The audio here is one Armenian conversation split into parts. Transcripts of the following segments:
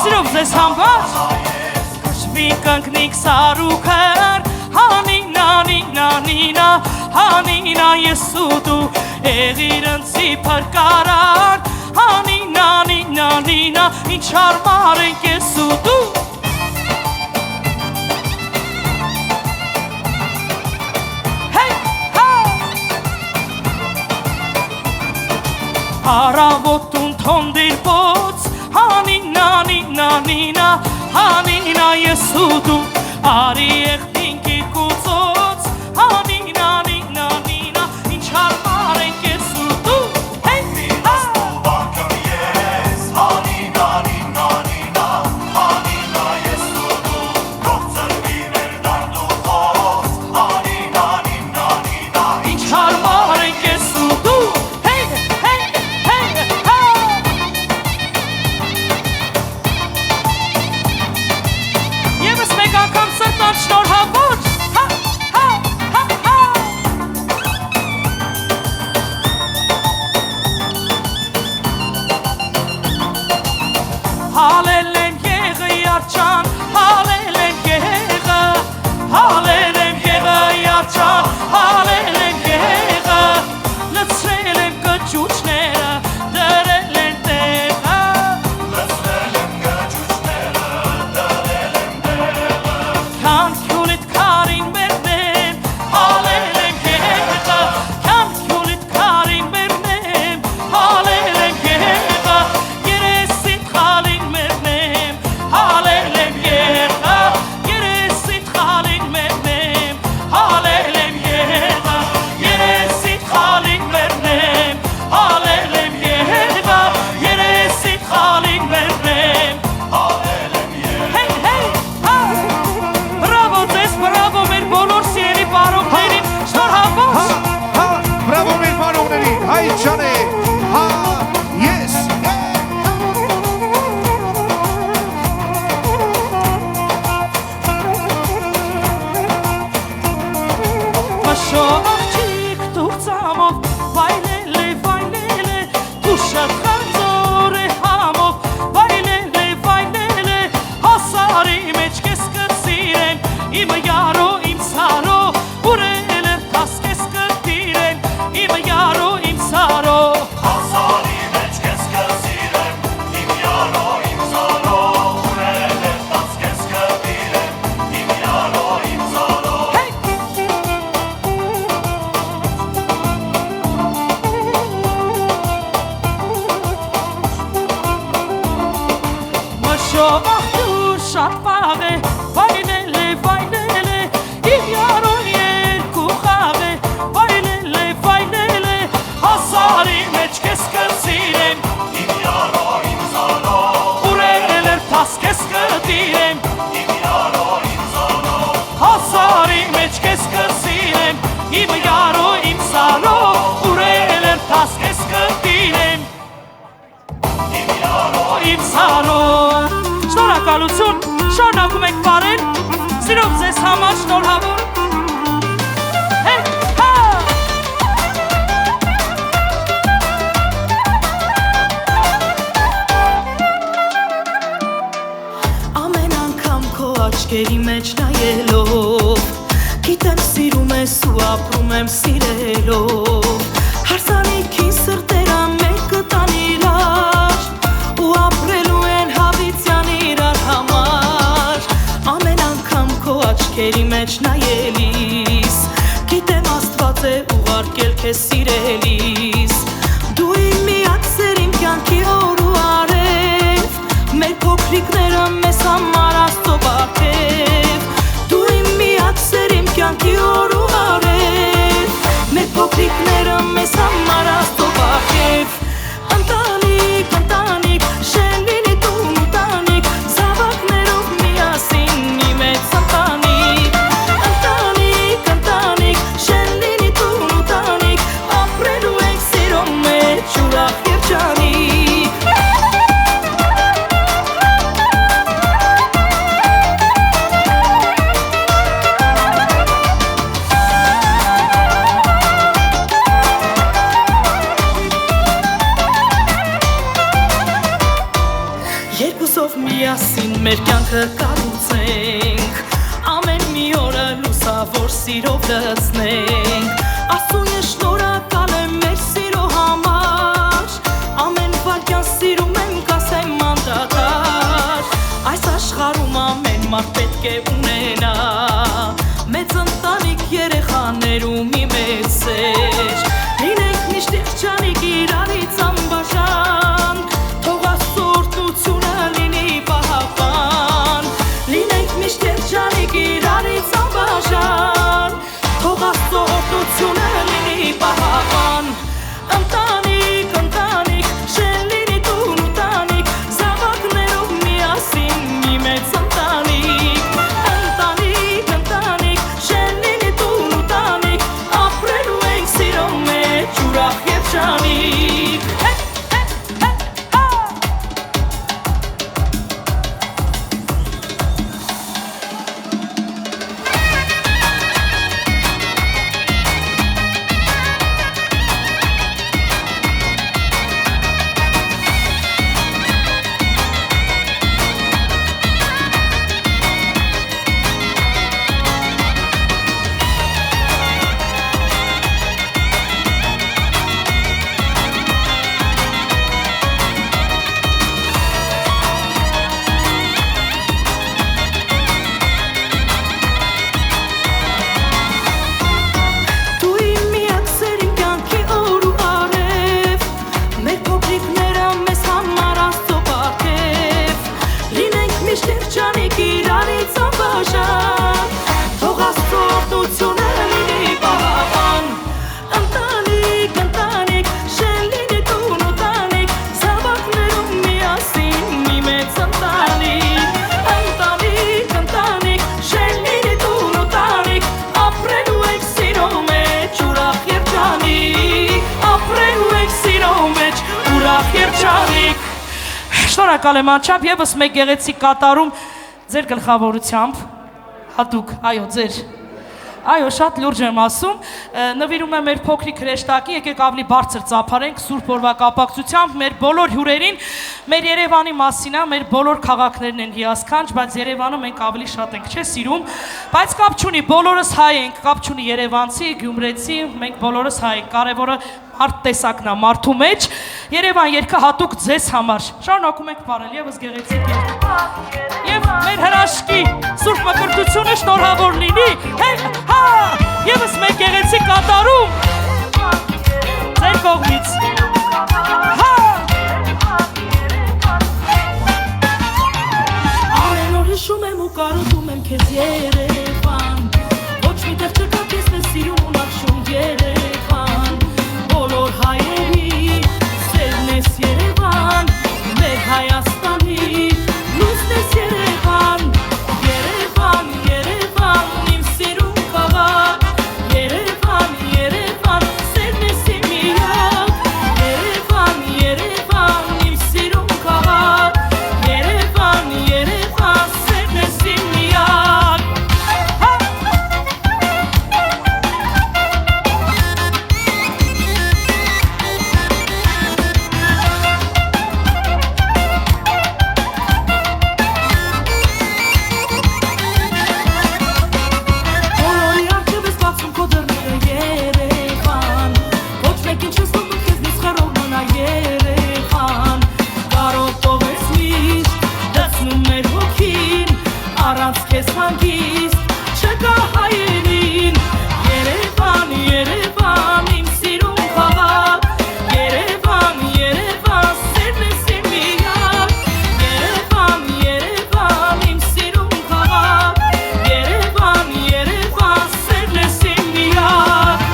Սիրով ձեզ համար Կշվի կնքնիկ սարուքեր Հանինա Հանինա ես ու դու Էղիրնցի պրկարար Հանինա Ինչ հարմար ենք ես ու դու Առավոտուն թոնդիր պոց Հանինա ես ու դու Արի եղտին կիրկուծոց Հանինա Ինչ հարմար ենք ես ու դու Մինս ու բանկն ես Հանինա ես ու դու Գողցրվի մեր դարդու խոս Հանինա Ինչ հարմար ենք ես ու դու Եվս մեկ անգամ սրտան շնորհավոր Հալել եմ եղը յարջան Հալել եմ եղը յարջան Հալել եմ եղը Լցրել եմ կճուճները Դրել եմ տեղը Լցրել եմ գջուջները Դրել եմ տեղը Քանքյունիդ քարին մերնեմ Հալել եմ եղը Քանքյունիդ քարին մերնեմ Հալել եմ եղը Երեսիդ խալին մերնեմ Հալել եմ եղը Երեսիդ խալին մերնեմ Հալել եմ եղը Երեսիդ խալին մերնեմ Հալել եմ եղը Երեսիդ խալին մերնեմ Հալել եմ Բրավո ձեզ, բրավո մեր բոլոր սիրելի բարողներին, շնորհավոր Բրավո մեր բարողներին, հայ ջանե, yes Մշո աղջիկ դուք ծամով, վայլել է, դու շատ խանձոր է համով, վայլել է, հասարի մեջ կես կծիրեն, իմը յարո, իմ սարո, ուրել էր տաս կես կտիրեն, իմը յարո, իմ սարո Հասարի մեջ կես կսիրեմ Իմ յարո, իմ զարո Ուրել է տաց կես կտիրեմ Իմ յարո, իմ զարո Մշո աղջուր շատ պաղ է, վայլել է, իմ յարո երկու խաղ է, վայլել է, հասարի մեջ կես կծիրեմ, Իմ յարո, իմ զարո ուրել էր տաս կես կտիրեմ, Իմ յարո, իմ զարո հասարի մեջ կես կծիրեմ, իմ յարո, իմ սարո, ուրել էր տաս կես կտիրեմ, Իմ յարո, իմ սարո Շնորհակալություն, շարունակում եք բարել, սիրով ձեզ համար շնորհավոր Ամեն անգամ քո աչքերի մեջ նայելով Գիտեմ սիրում ես ու ապրում եմ սիրելով Հարսանիքին սրտերա մեկը տան իրար Ու ապրելու են հավիտյան իրար համար Ամեն անգամ քո աչքերի մեջ նայելիս Գիտեմ Աստված է ուղարկել քեզ սիրելիս Դու իմ միակ սեր իմ կյանքի օր ու արև Մեր փոքրիկները մեզ համար Աստծո բարգև Դու իմ միակ սեր իմ կյանքի օր ու արև Մեր փոքրիկները մեզ համար Աստծո բարգև Ընտանիք, շեն լինի տուն ու տանիք Զավակներով միասին մի մեծ ընտանիք Ընտանիք, շեն լինի տուն ու տանիք Ապրելու ենք սիրո մեջ ուրախ և ջանիք սիրով լցնենք Աստուն ես շնորհակալ եմ մեր սիրո համար Ամեն վարկյան սիրում եմ կասեմ անդադար Այս աշխարհում ամեն մարդ պետք է ունենա Մեծ ընտանիք երեխաներ ու մի մեծ սեր Լինենք միշտ եղջանիկ իրարից անբաժան Թող Աստծո օրհնությունը լինի պահապան Լինենք միշտ եղջանիկ իրարից անբաժան Թող Աստծո օրհնությունը լինի պահապան Ընտանիք, ընտանիք, շեն լինի տուն ու տանիք Զավակներով միասին մի մեծ ընտանիք Ընտանիք, ընտանիք, շեն լինի տուն ու տանիք Ապրելու ենք սիրո մեջ ուրախ և շանիք Շնորհակալ եմ անչափ եւս մեկ գեղեցիկ կատարում ձեր գլխավորությամբ հատուկ, այո, շատ լուրջ եմ ասում, նվիրում եմ մեր փոքրիկ հրեշտակի, եկեք ավելի բարձր ծափարենք Սուրբ օրվա կապակցությամբ մեր բոլոր հյուրերին, մեր Երևանի մասին է, մեր բոլոր քաղաքներն են հիասքանչ, բայց Երևանը մենք ավելի շատ ենք, չէ՞ սիրում, բայց կապ չունի, բոլորս հայ ենք, կապ չունի երևանցի, գյումրեցի, մենք բոլորս հայ ենք, կարևորը մարդ տեսակն է մարդու մեջ, Երևան երգը հատուկ ձեզ համար, շարունակում ենք բարել, եւս գեղեցիկ եւ մեր հրաշքի Սուրբ Մկրտությունը շնորհավոր լինի, եւս մեկ գեղեցիկ կատարում ձեր կողմից, Ամեն օր հիշում եմ ու կարոտում եմ քեզ Երևան, ոչ մի տեղ չկա քեզ պես սիրում ու նախշում Երևան, բոլոր հայերի սերն ես Երևան, մեր Հայաստանի լույսն ես Երևան, Երևան, Երևան, իմ սիրուն քաղաք, Երևան, Երևան, սերն ես իմ միակ, Երևան, Երևան, իմ սիրուն քաղաք, Երևան, Երևան, սերն ես իմ միակ Առանց քեզ հանգիստ չկա հայերին Երևան, Երևան, իմ սիրուն քաղաք Երևան, Երևան, սերն ես իմ միակ Երևան, Երևան, իմ սիրուն քաղաք Երևան, Երևան, սերն ես իմ միակ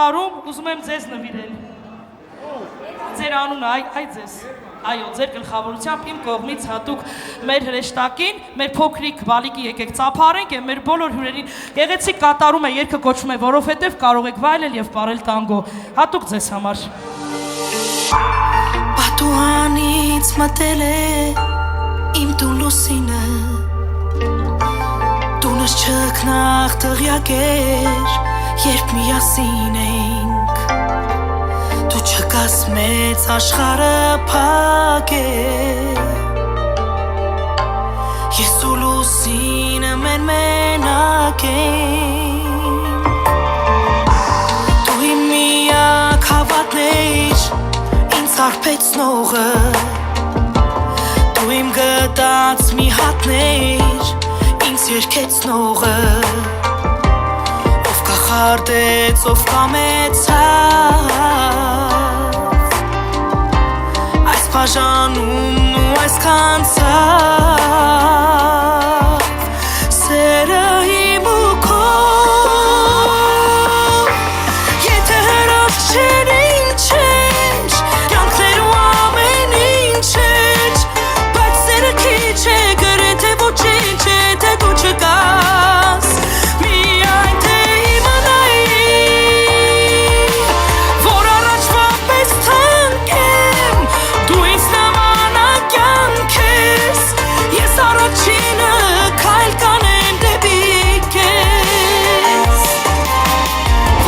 տարում ուզում եմ ձեզ նվիրել։ Ձեր անունը, այ ձեզ։ Այո, ձեր գլխավորությամբ իմ կողմից հատուկ մեր հրեշտակին, մեր փոքրիկ բալիկի եկեք ծափարենք եւ մեր բոլոր հյուրերին գեղեցիկ կատարում է, երգը կոչվում է, որովհետեւ կարող եք վայելել եւ ապրել տանգո։ Հատուկ ձեզ համար։ Պատուհանից մտել է իմ տուն լուսինը, տունս չքնաղ տղյակ էր, երբ միասին էինք, դու չկաս մեծ աշխարհը փակ է, ես ու լուսինը մեր մենակ ենք, դու իմ միակ հավատն էիր, ինձ արբեցնողը, դու իմ գտած մի հատն էիր, ինձ երգեցնողը, ով կախարդեց, ով կամեցավ, այս բաժանումն ու այս կանցավ, սերը իմ ու քո, եթե հրավ չեր ինչ էր, կյանքներ ու ամեն ինչ էր, բայց սերը քիչ է, գրեթե ոչինչ է, թե դու չկաս, միայն թե իմանայի, որ առաջվա պես թանկ եմ, դու ինձ նմանակ կյանք ես, ես առաջինը քայլ կանեմ դեպի քեզ,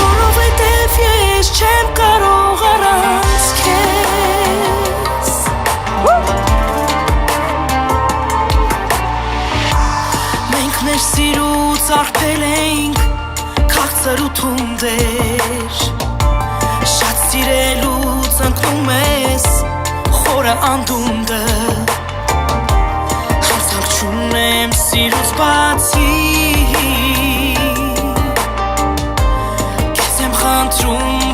որովհետև ես չեմ կարող առանց քեզ, մենք մեր սիրուց արբել ենք, քաղցր ու թունդեր, շատ սիրելուց ընկնում ես, խորը անդունդը, հանցանք չունեմ սիրուց բացի, քեզ եմ խնդրում